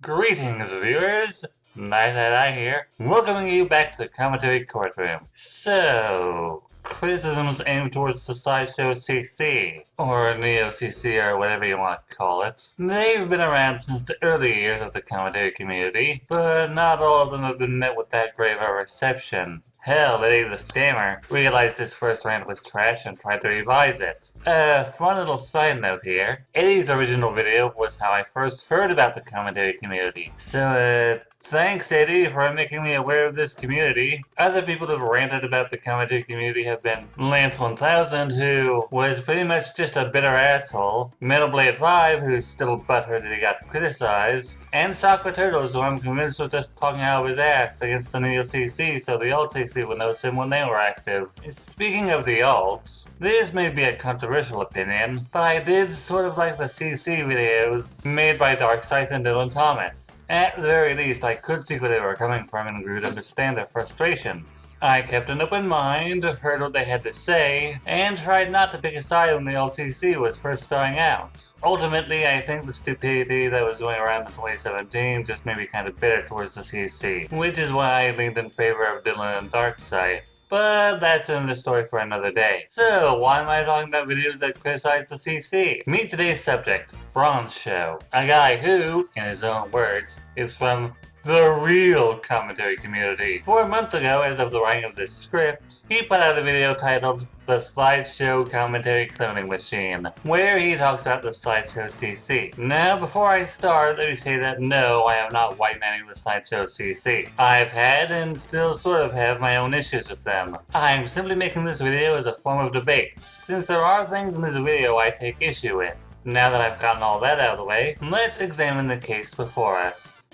Greetings, viewers! Night here, welcoming you back to the commentary courtroom. So, criticisms aimed towards the slideshow CC, or Neo CC, or whatever you want to call it. They've been around since the early years of the commentary community, but not all of them have been met with that great of a reception. Hell, Eddie the Scammer realized his first rant was trash and tried to revise it. Fun little side note here. Eddie's original video was how I first heard about the commentary community. So, thanks Eddie for making me aware of this community. Other people who've ranted about the commentary community have been Lance1000, who was pretty much just a bitter asshole, Metalblade5, who's still butthurt that he got criticized, and Sakura Turtles, who I'm convinced was just talking out of his ass against the Neo CC so the alt CC would notice him when they were active. Speaking of the alt, this may be a controversial opinion, but I did sort of like the CC videos made by Darkscythe and Dylan Thomas. At the very least, I could see where they were coming from and grew to understand their frustrations. I kept an open mind, heard what they had to say, and tried not to pick a side when the LTC was first starting out. Ultimately, I think the stupidity that was going around in 2017 just made me kind of bitter towards the CC, which is why I leaned in favor of Dylan and Darkscythe. But that's another story for another day. So, why am I talking about videos that criticize the CC? Meet today's subject, BronzeShow. A guy who, in his own words, is from the real commentary community. 4 months ago, as of the writing of this script, he put out a video titled The Slideshow Commentary Cloning Machine, where he talks about the Slideshow CC. Now, before I start, let me say that no, I am not white-manning the Slideshow CC. I've had, and still sort of have, my own issues with them. I'm simply making this video as a form of debate, since there are things in this video I take issue with. Now that I've gotten all that out of the way, let's examine the case before us.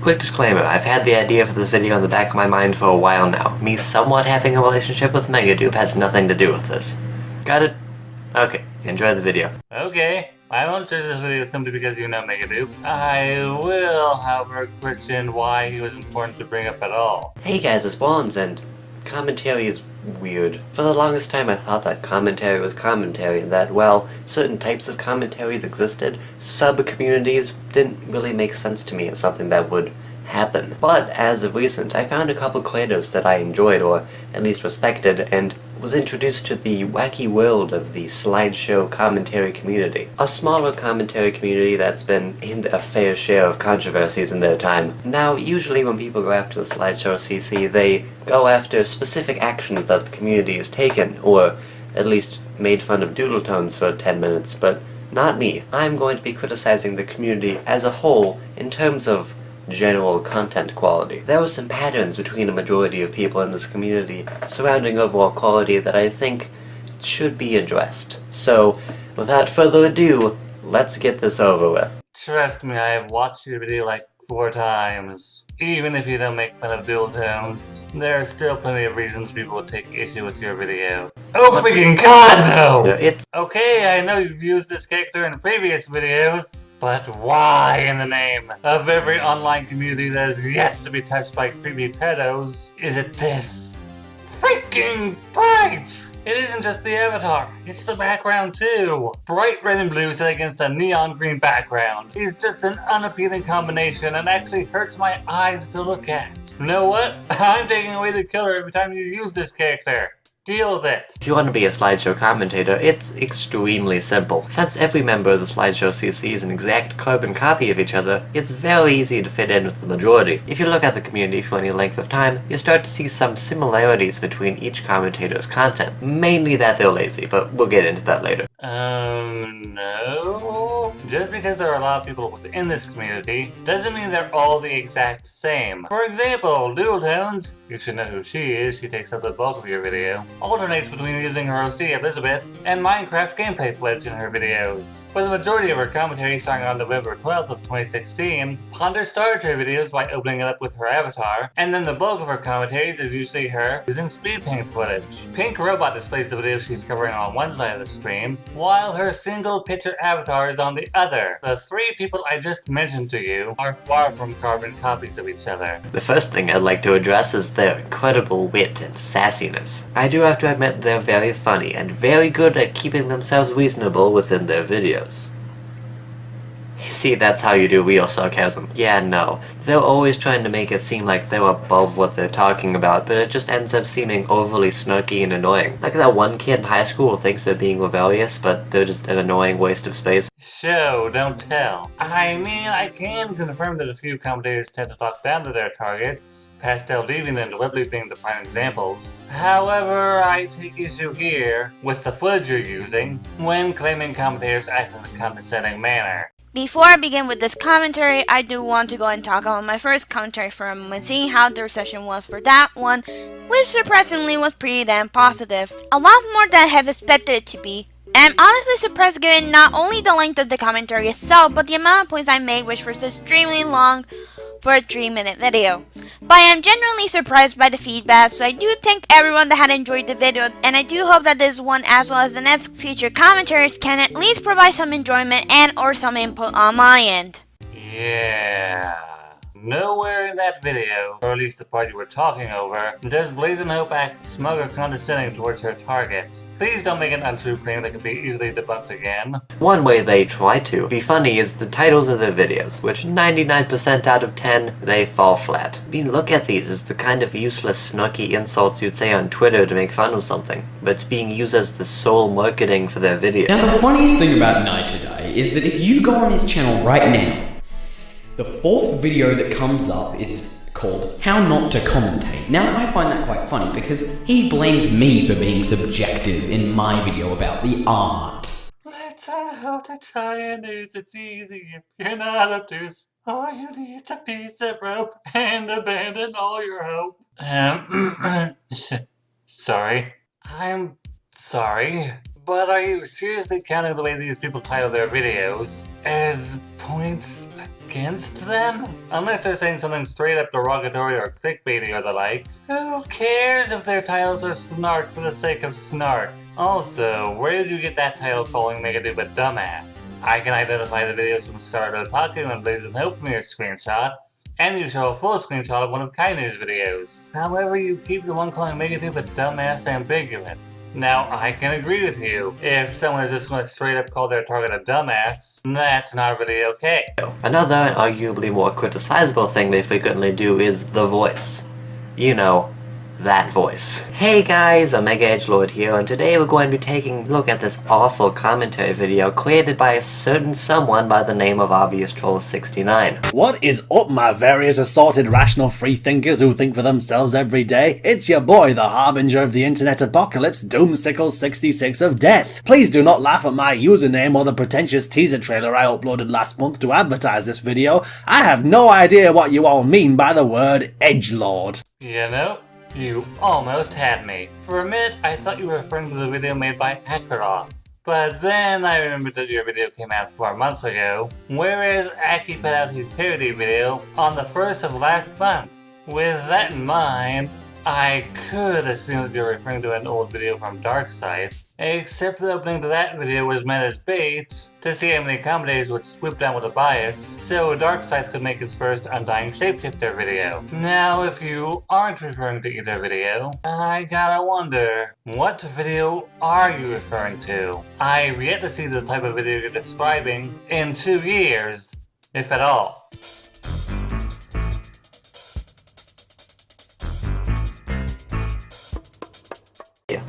Quick disclaimer, I've had the idea for this video in the back of my mind for a while now. Me somewhat having a relationship with Megadupe has nothing to do with this. Got it? Okay, enjoy the video. Okay, I won't judge this video simply because you know Megadupe. I will, however, question why he was important to bring up at all. Hey guys, it's Bronze, and commentary is weird. For the longest time I thought that commentary was commentary, and that, well, certain types of commentaries existed, sub-communities didn't really make sense to me as something that would happen. But as of recent, I found a couple creators that I enjoyed, or at least respected, and was introduced to the wacky world of the slideshow commentary community. A smaller commentary community that's been in a fair share of controversies in their time. Now, usually when people go after the slideshow CC, they go after specific actions that the community has taken, or at least made fun of doodle tones for 10 minutes, but not me. I'm going to be criticizing the community as a whole in terms of general content quality. There were some patterns between a majority of people in this community surrounding overall quality that I think should be addressed. So, without further ado, let's get this over with. Trust me, I have watched your video like 4 times. Even if you don't make fun of dual tones, there are still plenty of reasons people will take issue with your video. Oh freaking god, no! It's okay, I know you've used this character in previous videos, but why in the name of every online community that is yet to be touched by creepy pedos is it this freaking bright? It isn't just the avatar, it's the background too. Bright red and blue set against a neon green background is just an unappealing combination and actually hurts my eyes to look at. You know what? I'm taking away the killer every time you use this character. Deal with it. If you want to be a slideshow commentator, it's extremely simple. Since every member of the slideshow CC is an exact carbon copy of each other, it's very easy to fit in with the majority. If you look at the community for any length of time, you start to see some similarities between each commentator's content. Mainly that they're lazy, but we'll get into that later. No. Just because there are a lot of people within this community doesn't mean they're all the exact same. For example, Doodle Tones, you should know who she is, she takes up the bulk of your video, alternates between using her OC Elizabeth and Minecraft gameplay footage in her videos. For the majority of her commentary starting on November 12th of 2016, Ponder started her videos by opening it up with her avatar, and then the bulk of her commentaries is usually her using speed paint footage. Pink Robot displays the videos she's covering on one side of the stream, while her single picture avatar is on the other. The three people I just mentioned to you are far from carbon copies of each other. The first thing I'd like to address is their incredible wit and sassiness. I do have to admit they're very funny and very good at keeping themselves reasonable within their videos. See, that's how you do real sarcasm. Yeah, no. They're always trying to make it seem like they're above what they're talking about, but it just ends up seeming overly snarky and annoying. Like that one kid in high school who thinks they're being rebellious, but they're just an annoying waste of space. Show, don't tell. I mean, I can confirm that a few commentators tend to talk down to their targets, Pastel Deviant and Webley being the prime examples. However, I take issue here with the footage you're using when claiming commentators act in a condescending manner. Before I begin with this commentary, I do want to go and talk about my first commentary for a moment, seeing how the reception was for that one, which surprisingly was pretty damn positive. A lot more than I have expected it to be. And I'm honestly surprised given not only the length of the commentary itself, but the amount of points I made, which was extremely long for a 3-minute video. But I am genuinely surprised by the feedback, so I do thank everyone that had enjoyed the video, and I do hope that this one as well as the next future commentaries can at least provide some enjoyment and or some input on my end. Yeah. Nowhere in that video, or at least the part you were talking over, does Blazing Hope act smug or condescending towards her target. Please don't make an untrue claim that can be easily debunked again. One way they try to be funny is the titles of their videos, which 99% out of 10, they fall flat. I mean, look at these. It's the kind of useless, snarky insults you'd say on Twitter to make fun of something, but it's being used as the sole marketing for their video. Now, the funniest thing about Night Today is that if you go on his channel right now, the fourth video that comes up is called How Not to Commentate. Now, I find that quite funny because he blames me for being subjective in my video about the art. Let's how to tie a noose, it's easy if you're not obtuse. All you need is a piece of rope and abandon all your hope. Sorry. I'm sorry. But are you seriously counting the way these people title their videos as points against them? Unless they're saying something straight up derogatory or clickbaity or the like. Who cares if their titles are snark for the sake of snark? Also, where did you get that title calling Megadoob a dumbass? I can identify the videos from Scarlet Otaku and Blazing Hope from your screenshots, and you show a full screenshot of one of Kainu's videos. However, you keep the one calling Megadoob a dumbass ambiguous. Now, I can agree with you. If someone is just going to straight up call their target a dumbass, that's not really okay. Another and arguably more criticizable thing they frequently do is the voice. You know, that voice. Hey guys, Omega Edgelord here, and today we're going to be taking a look at this awful commentary video created by a certain someone by the name of Obvious Troll 69. What is up, my various assorted rational freethinkers who think for themselves every day? It's your boy, the harbinger of the internet apocalypse, Doomsickle66 of Death. Please do not laugh at my username or the pretentious teaser trailer I uploaded last month to advertise this video. I have no idea what you all mean by the word edgelord. You know, you almost had me. For a minute, I thought you were referring to the video made by Akaroth. But then I remembered that your video came out 4 months ago, whereas Aki put out his parody video on the 1st of last month. With that in mind, I could assume that you're referring to an old video from Darkside, except the opening to that video was meant as bait to see how many commentators would swoop down with a bias, so Darkside could make his first Undying Shapeshifter video. Now, if you aren't referring to either video, I gotta wonder, what video are you referring to? I've yet to see the type of video you're describing in 2 years, if at all.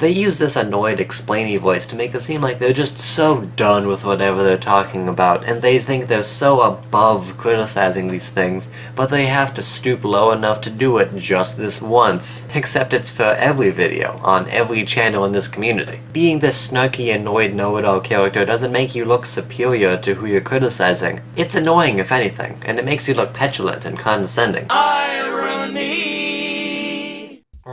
They use this annoyed explainy voice to make it seem like they're just so done with whatever they're talking about, and they think they're so above criticizing these things, but they have to stoop low enough to do it just this once. Except it's for every video, on every channel in this community. Being this snarky, annoyed know-it-all character doesn't make you look superior to who you're criticizing. It's annoying, if anything, and it makes you look petulant and condescending. Irony!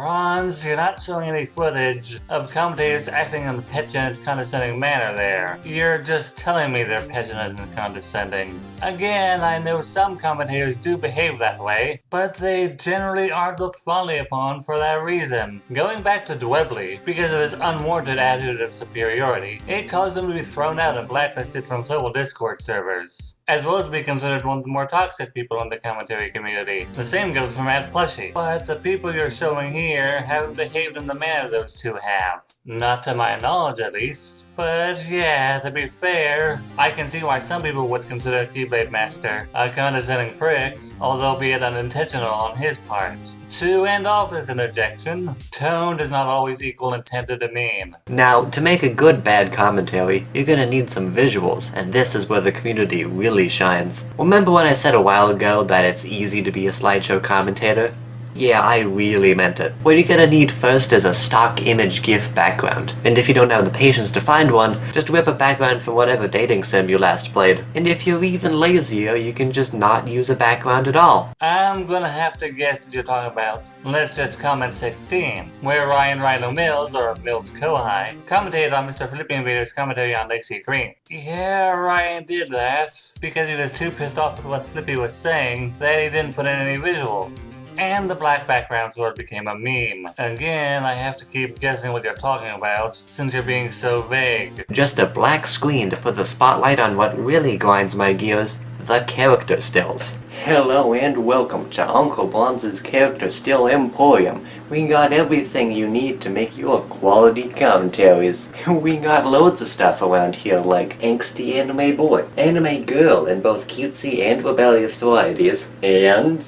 Bronze, you're not showing any footage of commentators acting in a petulant, condescending manner there. You're just telling me they're petulant and condescending. Again, I know some commentators do behave that way, but they generally aren't looked fondly upon for that reason. Going back to Dwebley, because of his unwarranted attitude of superiority, it caused him to be thrown out and blacklisted from several Discord servers, as well as be considered one of the more toxic people in the commentary community. The same goes for Matt Plushie. But the people you're showing here haven't behaved in the manner those two have. Not to my knowledge, at least. But yeah, to be fair, I can see why some people would consider Keyblade Master a condescending prick, although be it unintentional on his part. To end off this interjection, tone does not always equal intent to demean. Now, to make a good bad commentary, you're gonna need some visuals, and this is where the community really shines. Remember when I said a while ago that it's easy to be a slideshow commentator? Yeah, I really meant it. What you're gonna need first is a stock image GIF background, and if you don't have the patience to find one, just whip a background from whatever dating sim you last played. And if you're even lazier, you can just not use a background at all. I'm gonna have to guess that you're talking about Let's Just Comment 16, where Ryan Rhino Mills, or Mills Kohai, commentated on Mr. Flippy Invader's commentary on Lacey Green. Yeah, Ryan did that, because he was too pissed off with what Flippy was saying that he didn't put in any visuals. And the black background sort of became a meme. Again, I have to keep guessing what you're talking about, since you're being so vague. Just a black screen to put the spotlight on what really grinds my gears, the character stills. Hello and welcome to Uncle Bronze's Character Still Emporium. We got everything you need to make your quality commentaries. We got loads of stuff around here like angsty anime boy, anime girl in both cutesy and rebellious varieties, and...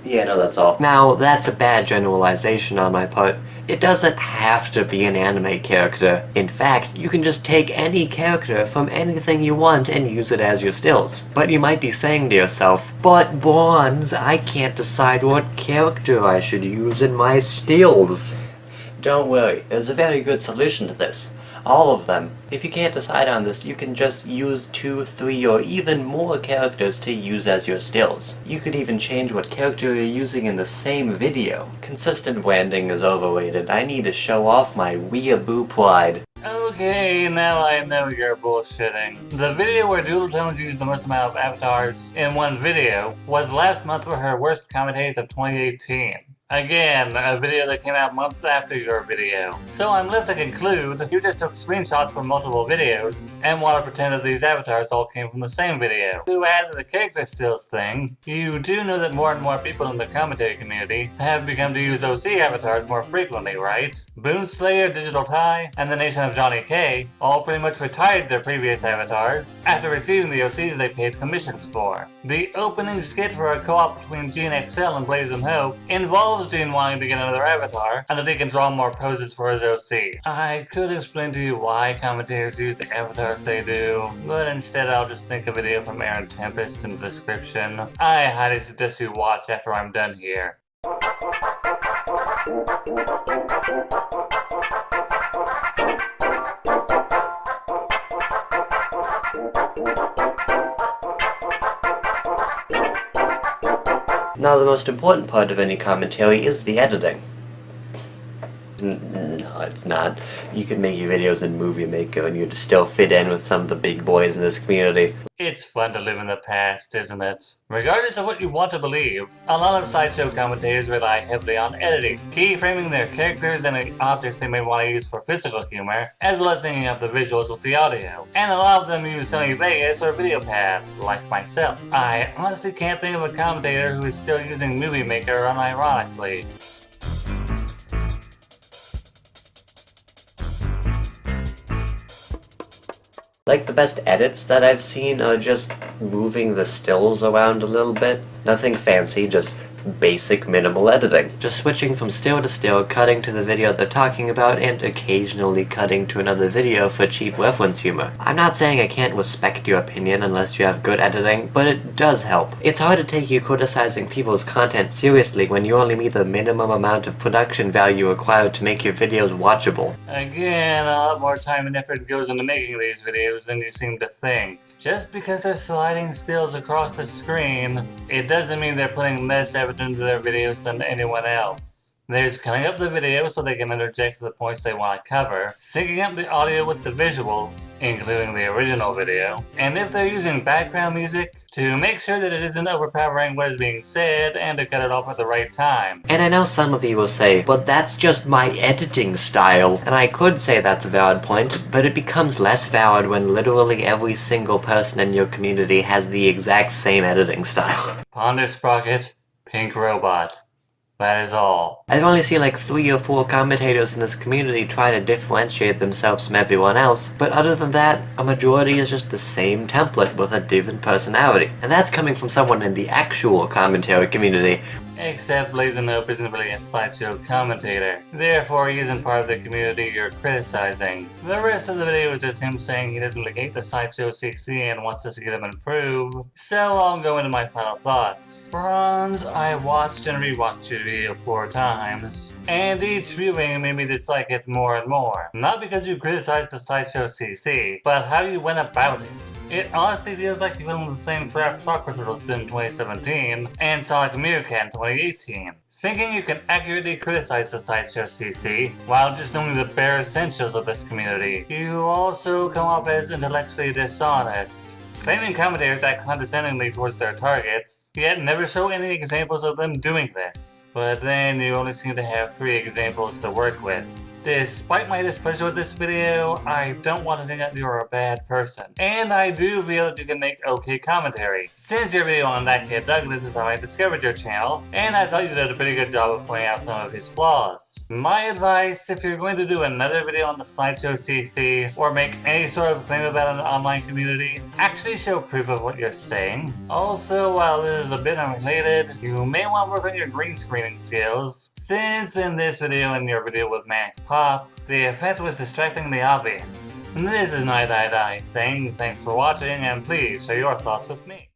yeah, no, that's all. Now, that's a bad generalization on my part. It doesn't have to be an anime character. In fact, you can just take any character from anything you want and use it as your stills. But you might be saying to yourself, but Bronze, I can't decide what character I should use in my stills. Don't worry, there's a very good solution to this. All of them. If you can't decide on this, you can just use 2, 3, or even more characters to use as your stills. You could even change what character you're using in the same video. Consistent branding is overrated. I need to show off my weeaboo pride. Okay, now I know you're bullshitting. The video where Doodle Tones used the most amount of avatars in one video was last month for her worst commentaries of 2018. Again, a video that came out months after your video. So I'm left to conclude you just took screenshots from multiple videos and want to pretend that these avatars all came from the same video. To add to the character stills thing, you do know that more and more people in the commentary community have begun to use OC avatars more frequently, right? Boonslayer, Digital Tie, and the Nation of Johnny K all pretty much retired their previous avatars after receiving the OCs they paid commissions for. The opening skit for a co-op between Gene XL and Blaze and Hope involves Gene wanting to get another avatar, and that he can draw more poses for his OC. I could explain to you why commentators use the avatars they do, but instead I'll just link a video from Aaron Tempest in the description. I highly suggest you watch after I'm done here. Now the most important part of any commentary is the editing. No, it's not. You can make your videos in Movie Maker and you'd still fit in with some of the big boys in this community. It's fun to live in the past, isn't it? Regardless of what you want to believe, a lot of sideshow commentators rely heavily on editing, keyframing their characters and the objects they may want to use for physical humor, as well as syncing up the visuals with the audio. And a lot of them use Sony Vegas or VideoPad, like myself. I honestly can't think of a commentator who is still using Movie Maker unironically. Like, the best edits that I've seen are just moving the stills around a little bit. Nothing fancy, just basic minimal editing. Just switching from still to still, cutting to the video they're talking about, and occasionally cutting to another video for cheap reference humor. I'm not saying I can't respect your opinion unless you have good editing, but it does help. It's hard to take you criticizing people's content seriously when you only meet the minimum amount of production value required to make your videos watchable. Again, a lot more time and effort goes into making these videos than you seem to think. Just because they're sliding stills across the screen, it doesn't mean they're putting less effort into their videos than anyone else. There's cutting up the video so they can interject the points they want to cover, syncing up the audio with the visuals, including the original video, and if they're using background music, to make sure that it isn't overpowering what is being said and to cut it off at the right time. And I know some of you will say, but that's just my editing style. And I could say that's a valid point, but it becomes less valid when literally every single person in your community has the exact same editing style. Ponder Sprocket, Pink Robot. That is all. I've only seen like 3 or 4 commentators in this community try to differentiate themselves from everyone else, but other than that, a majority is just the same template with a different personality. And that's coming from someone in the actual commentary community. Except Blazing Hope isn't really a slideshow commentator. Therefore, he isn't part of the community you're criticizing. The rest of the video is just him saying he doesn't really hate the slideshow CC and wants to see them improve. So I'll go into my final thoughts. Bronze, I watched and rewatched your video 4 times, and each viewing made me dislike it more and more. Not because you criticized the slideshow CC, but how you went about it. It honestly feels like you filmed the same crap Soccer Turtles did in 2017 and Sonic Meerkat in 2018. Thinking you can accurately criticize the slideshow CC while just knowing the bare essentials of this community, you also come off as intellectually dishonest. Claiming commentators act condescendingly towards their targets, yet never show any examples of them doing this. But then you only seem to have 3 examples to work with. Despite my displeasure with this video, I don't want to think that you're a bad person. And I do feel that you can make okay commentary. Since your video on That Kid Douglas is how I discovered your channel, and I thought you did a pretty good job of pointing out some of his flaws. My advice, if you're going to do another video on the slideshow CC, or make any sort of claim about an online community, actually show proof of what you're saying. Also, while this is a bit unrelated, you may want to work on your green screening skills, since in this video and your video with Mac Pop, the effect was distractingly obvious. This is Night saying thanks for watching, and please share your thoughts with me.